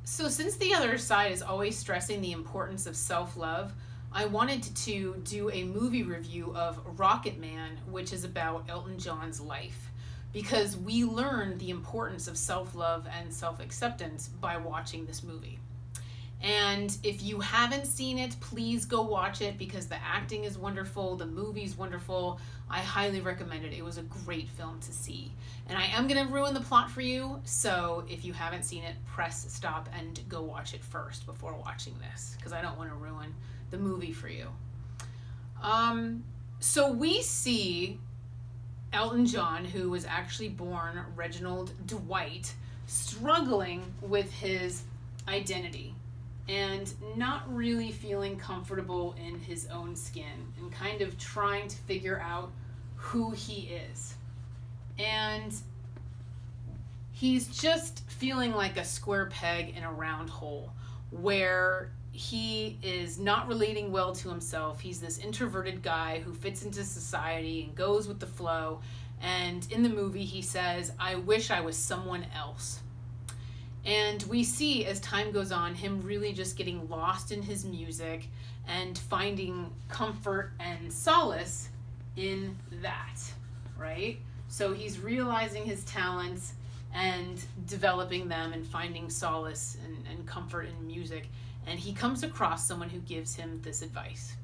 So, since the other side is always stressing the importance of self love, I wanted to do a movie review of Rocketman, which is about Elton John's life. Because we learn the importance of self love and self acceptance by watching this movie. And if you haven't seen it, please go watch it because the acting is wonderful, the movie's wonderful. I highly recommend it. It was a great film to see. And I am going to ruin the plot for you, so if you haven't seen it, press stop and go watch it first before watching this because I don't want to ruin the movie for you. So we see Elton John, who was actually born Reginald Dwight, struggling with his identity and not really feeling comfortable in his own skin and kind of trying to figure out who he is. And he's just feeling like a square peg in a round hole where he is not relating well to himself. He's this introverted guy who fits into society and goes with the flow. And in the movie, he says, "I wish I was someone else." And we see, as time goes on, him really just getting lost in his music and finding comfort and solace in that, right? So he's realizing his talents and developing them and finding solace and comfort in music. And he comes across someone who gives him this advice.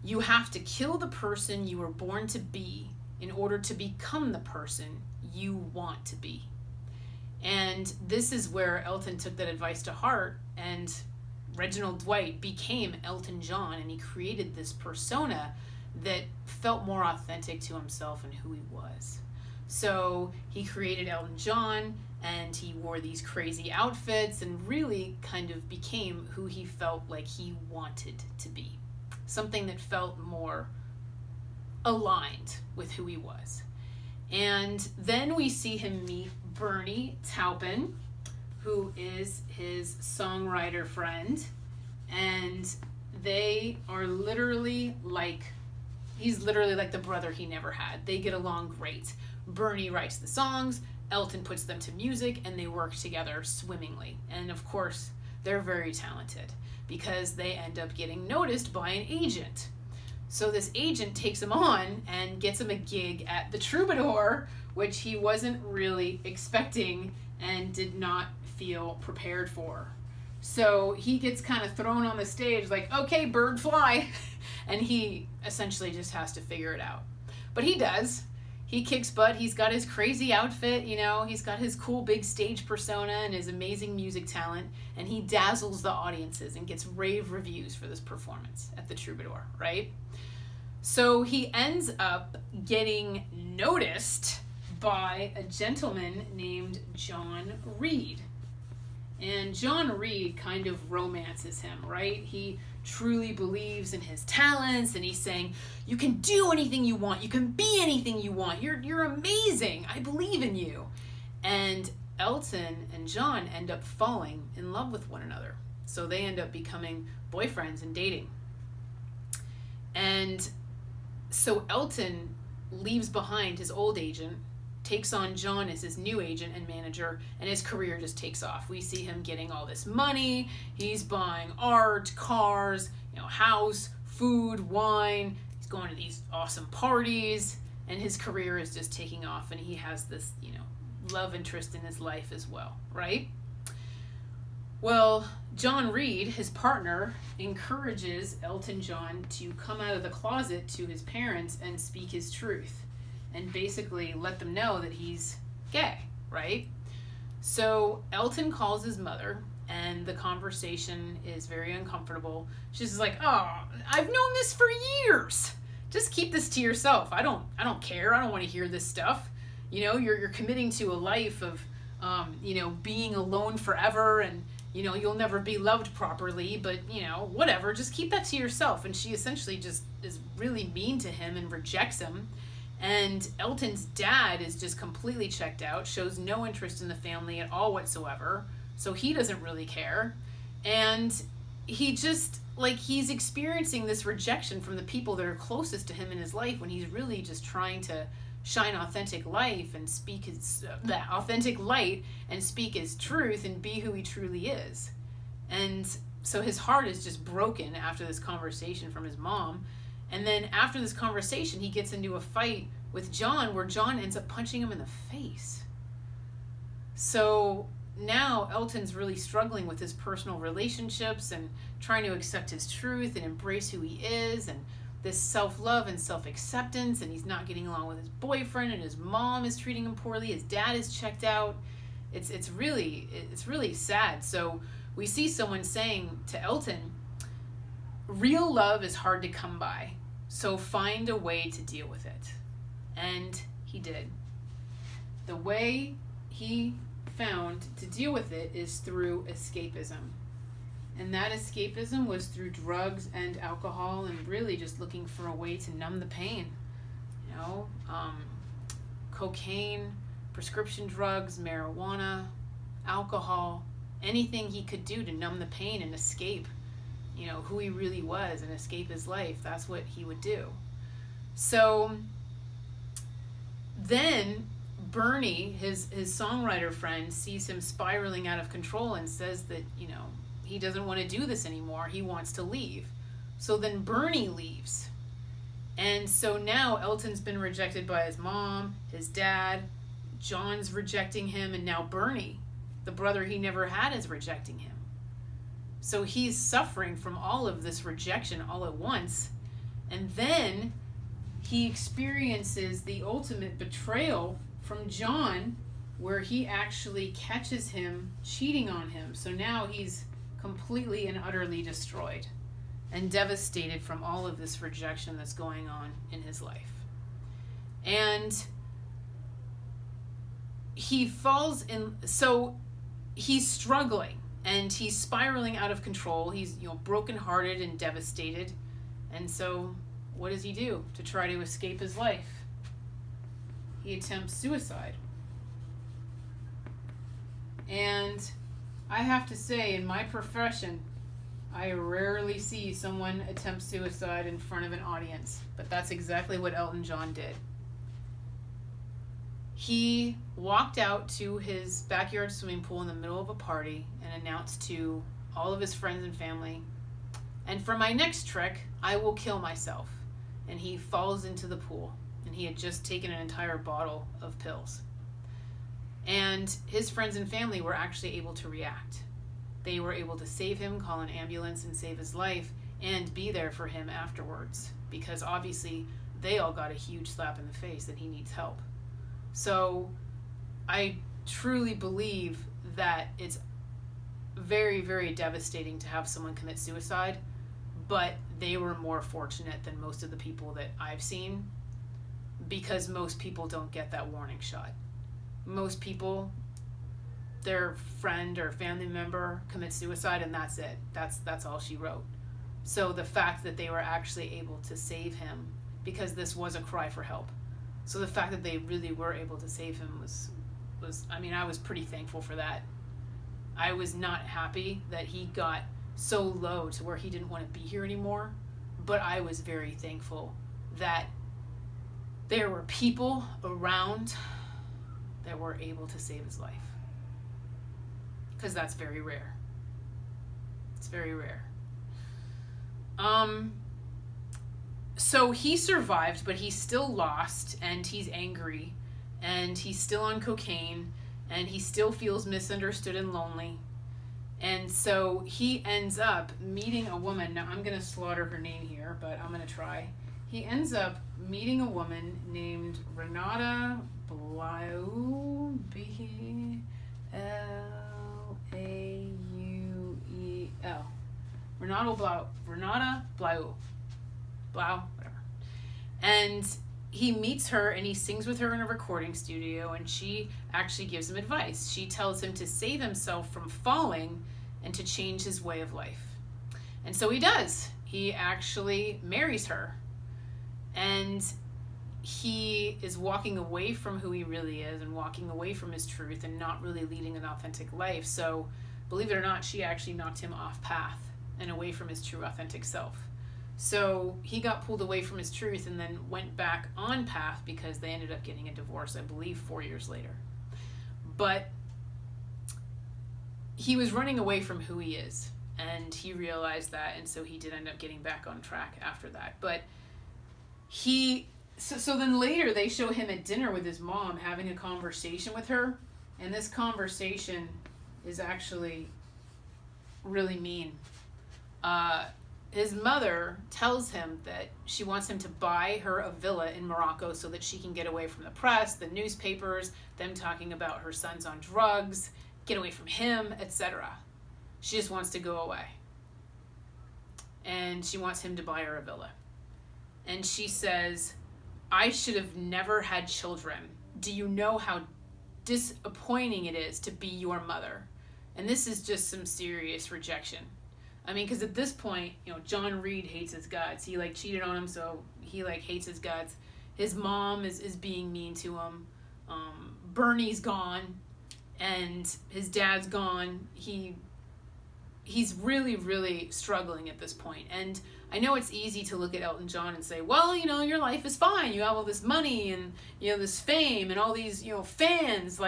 You have to kill the person you were born to be in order to become the person you want to be. And this is where Elton took that advice to heart, and Reginald Dwight became Elton John, and he created this persona that felt more authentic to himself and who he was. So he created Elton John, and he wore these crazy outfits and really kind of became who he felt like he wanted to be. Something that felt more aligned with who he was. And then we see him meet Bernie Taupin, who is his songwriter friend. And they are literally like, he's literally like the brother he never had. They get along great. Bernie writes the songs, Elton puts them to music, and they work together swimmingly. And of course, they're very talented because they end up getting noticed by an agent. So this agent takes him on and gets him a gig at the Troubadour, which he wasn't really expecting and did not feel prepared for. So he gets kind of thrown on the stage like, okay, bird fly. And he essentially just has to figure it out. But he does. He kicks butt. He's got his crazy outfit, you know, he's got his cool big stage persona and his amazing music talent, and he dazzles the audiences and gets rave reviews for this performance at the Troubadour, right? So he ends up getting noticed by a gentleman named John Reed. And John Reed kind of romances him, right? He truly believes in his talents, and he's saying, you can do anything you want, you can be anything you want, you're amazing, I believe in you. And Elton and John end up falling in love with one another. So they end up becoming boyfriends and dating. And so Elton leaves behind his old agent, takes on John as his new agent and manager, and his career just takes off. We see him getting all this money. He's buying art, cars, house, food, wine. He's going to these awesome parties, and his career is just taking off, and he has this, love interest in his life as well, right? Well, John Reed, his partner, encourages Elton John to come out of the closet to his parents and speak his truth and basically let them know that he's gay, right? So Elton calls his mother, and the conversation is very uncomfortable. She's like, "Oh, I've known this for years. Just keep this to yourself. I don't care. I don't want to hear this stuff. You're committing to a life of, being alone forever, and you'll never be loved properly. But whatever. Just keep that to yourself." And she essentially just is really mean to him and rejects him. And Elton's dad is just completely checked out, shows no interest in the family at all whatsoever. So he doesn't really care. And he just, he's experiencing this rejection from the people that are closest to him in his life when he's really just trying to shine authentic life and speak his that authentic light and speak his truth and be who he truly is. And so his heart is just broken after this conversation from his mom. And then after this conversation, he gets into a fight with John where John ends up punching him in the face. So now Elton's really struggling with his personal relationships and trying to accept his truth and embrace who he is, and this self-love and self-acceptance, and he's not getting along with his boyfriend, and his mom is treating him poorly, his dad is checked out. It's really sad. So we see someone saying to Elton, real love is hard to come by, so find a way to deal with it. And he did. The way he found to deal with it is through escapism. And that escapism was through drugs and alcohol, and really just looking for a way to numb the pain. You know, cocaine, prescription drugs, marijuana, alcohol, anything he could do to numb the pain and escape, you know, who he really was and escape his life. That's what he would do. So then Bernie, his songwriter friend, sees him spiraling out of control and says that, you know, he doesn't want to do this anymore. He wants to leave. So then Bernie leaves. And so now Elton's been rejected by his mom, his dad, John's rejecting him, and now Bernie, the brother he never had, is rejecting him. So he's suffering from all of this rejection all at once. And then he experiences the ultimate betrayal from John, where he actually catches him cheating on him. So now he's completely and utterly destroyed and devastated from all of this rejection that's going on in his life. And he falls in, so he's struggling and he's spiraling out of control. He's, you know, brokenhearted and devastated. And so what does he do to try to escape his life? He attempts suicide. And I have to say, in my profession, I rarely see someone attempt suicide in front of an audience, but that's exactly what Elton John did. He walked out to his backyard swimming pool in the middle of a party and announced to all of his friends and family, and for my next trick, I will kill myself. And he falls into the pool, and he had just taken an entire bottle of pills. And his friends and family were actually able to react. They were able to save him, call an ambulance and save his life, and be there for him afterwards, because obviously they all got a huge slap in the face that he needs help. So I truly believe that it's very, very devastating to have someone commit suicide, but they were more fortunate than most of the people that I've seen, because most people don't get that warning shot. Most people, their friend or family member commits suicide and that's it. That's all she wrote. So the fact that they were actually able to save him, because this was a cry for help. So the fact that they really were able to save him was I mean, I was pretty thankful for that. I was not happy that he got so low to where he didn't want to be here anymore, but I was very thankful that there were people around that were able to save his life. Because that's very rare. It's very rare. So he survived, but he's still lost, and he's angry, and he's still on cocaine, and he still feels misunderstood and lonely. And so he ends up meeting a woman. Now I'm going to slaughter her name here, but I'm going to try. He ends up meeting a woman named Renata Blau, B-L-A-U-E-L. Renata Blau, whatever. And he meets her and he sings with her in a recording studio, and she actually gives him advice. She tells him to save himself from falling and to change his way of life. And so he does. He actually marries her. And he is walking away from who he really is and walking away from his truth and not really leading an authentic life. So, believe it or not, she actually knocked him off path and away from his true authentic self. So he got pulled away from his truth and then went back on path because they ended up getting a divorce, I believe, 4 years later. But he was running away from who he is, and he realized that, and so he did end up getting back on track after that. But so then later they show him at dinner with his mom having a conversation with her, and this conversation is actually really mean. His mother tells him that she wants him to buy her a villa in Morocco so that she can get away from the press, the newspapers, them talking about her son's on drugs, get away from him, etc. She just wants to go away. And she wants him to buy her a villa. And she says, I should have never had children. Do you know how disappointing it is to be your mother? And this is just some serious rejection. I mean, because at this point, John Reed hates his guts. He cheated on him, so he hates his guts. His mom is being mean to him. Bernie's gone, and his dad's gone. He's really, really struggling at this point. And I know it's easy to look at Elton John and say, well, your life is fine. You have all this money and, this fame and all these, fans.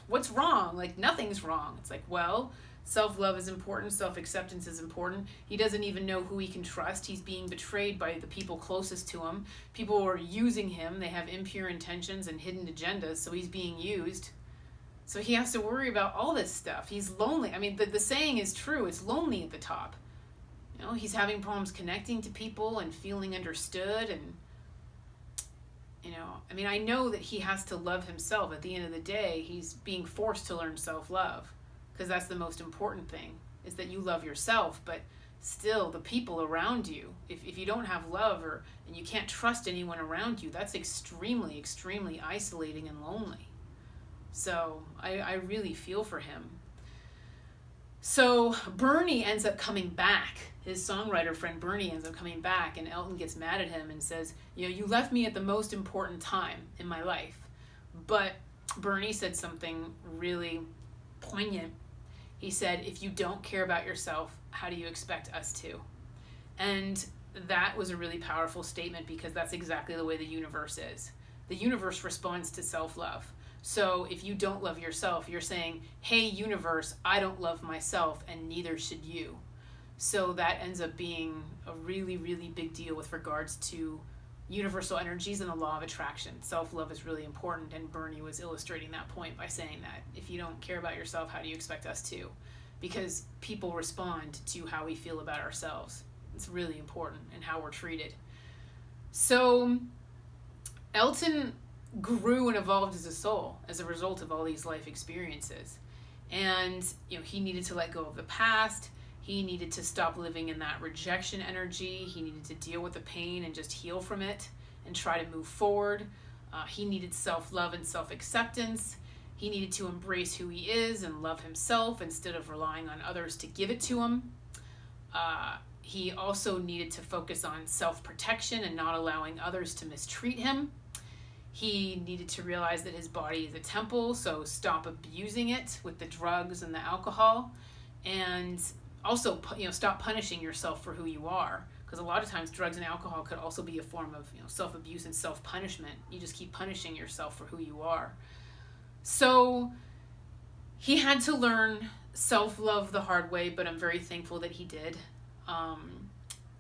What's wrong? Nothing's wrong. It's well, self-love is important. Self-acceptance is important. He doesn't even know who he can trust. He's being betrayed by the people closest to him. People are using him. They have impure intentions and hidden agendas, so he's being used. So he has to worry about all this stuff. He's lonely. I mean, the saying is true. It's lonely at the top. He's having problems connecting to people and feeling understood. And, I know that he has to love himself. At the end of the day, he's being forced to learn self-love, because that's the most important thing, is that you love yourself. But still, the people around you, if you don't have love and you can't trust anyone around you, that's extremely, extremely isolating and lonely. So I really feel for him. So Bernie ends up coming back. His songwriter friend Bernie ends up coming back, and Elton gets mad at him and says, you left me at the most important time in my life. But Bernie said something really poignant. He said, if you don't care about yourself, how do you expect us to? And that was a really powerful statement, because that's exactly the way the universe is. The universe responds to self-love. So if you don't love yourself, you're saying, hey, universe, I don't love myself, and neither should you. So that ends up being a really, really big deal with regards to universal energies and the law of attraction. Self-love is really important, and Bernie was illustrating that point by saying that if you don't care about yourself, how do you expect us to? Because people respond to how we feel about ourselves. It's really important, and how we're treated. So Elton grew and evolved as a soul as a result of all these life experiences. And he needed to let go of the past. He needed to stop living in that rejection energy. He needed to deal with the pain and just heal from it and try to move forward. He needed self-love and self-acceptance. He needed to embrace who he is and love himself instead of relying on others to give it to him. He also needed to focus on self-protection and not allowing others to mistreat him. He needed to realize that his body is a temple, so stop abusing it with the drugs and the alcohol. And also, stop punishing yourself for who you are, because a lot of times drugs and alcohol could also be a form of self-abuse and self-punishment. You just keep punishing yourself for who you are. So he had to learn self-love the hard way, but I'm very thankful that he did.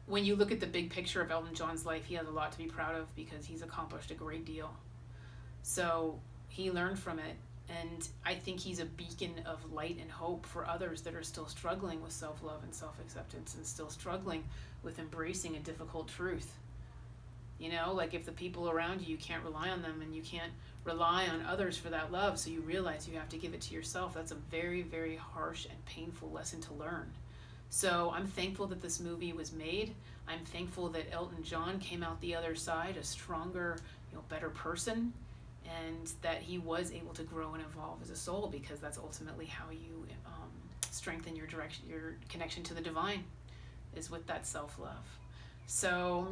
When you look at the big picture of Elton John's life, he has a lot to be proud of, because he's accomplished a great deal. So he learned from it, and I think he's a beacon of light and hope for others that are still struggling with self-love and self-acceptance, and still struggling with embracing a difficult truth. If the people around you can't rely on them, and you can't rely on others for that love, so you realize you have to give it to yourself. That's a very, very harsh and painful lesson to learn. So I'm thankful that this movie was made. I'm thankful that Elton John came out the other side a stronger, better person, and that he was able to grow and evolve as a soul, because that's ultimately how you strengthen your connection to the divine, is with that self-love. So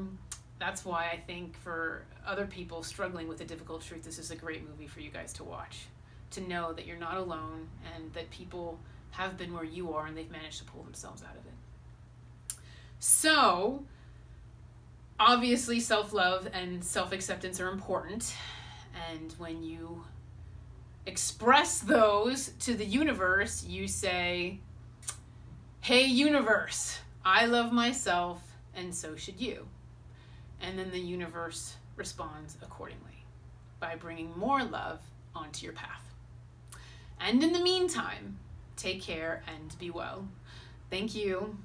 that's why I think for other people struggling with a difficult truth, this is a great movie for you guys to watch, to know that you're not alone, and that people have been where you are, and they've managed to pull themselves out of it. So Obviously, self-love and self-acceptance are important. And when you express those to the universe, you say, hey, universe, I love myself, and so should you. And then the universe responds accordingly by bringing more love onto your path. And in the meantime, take care and be well. Thank you.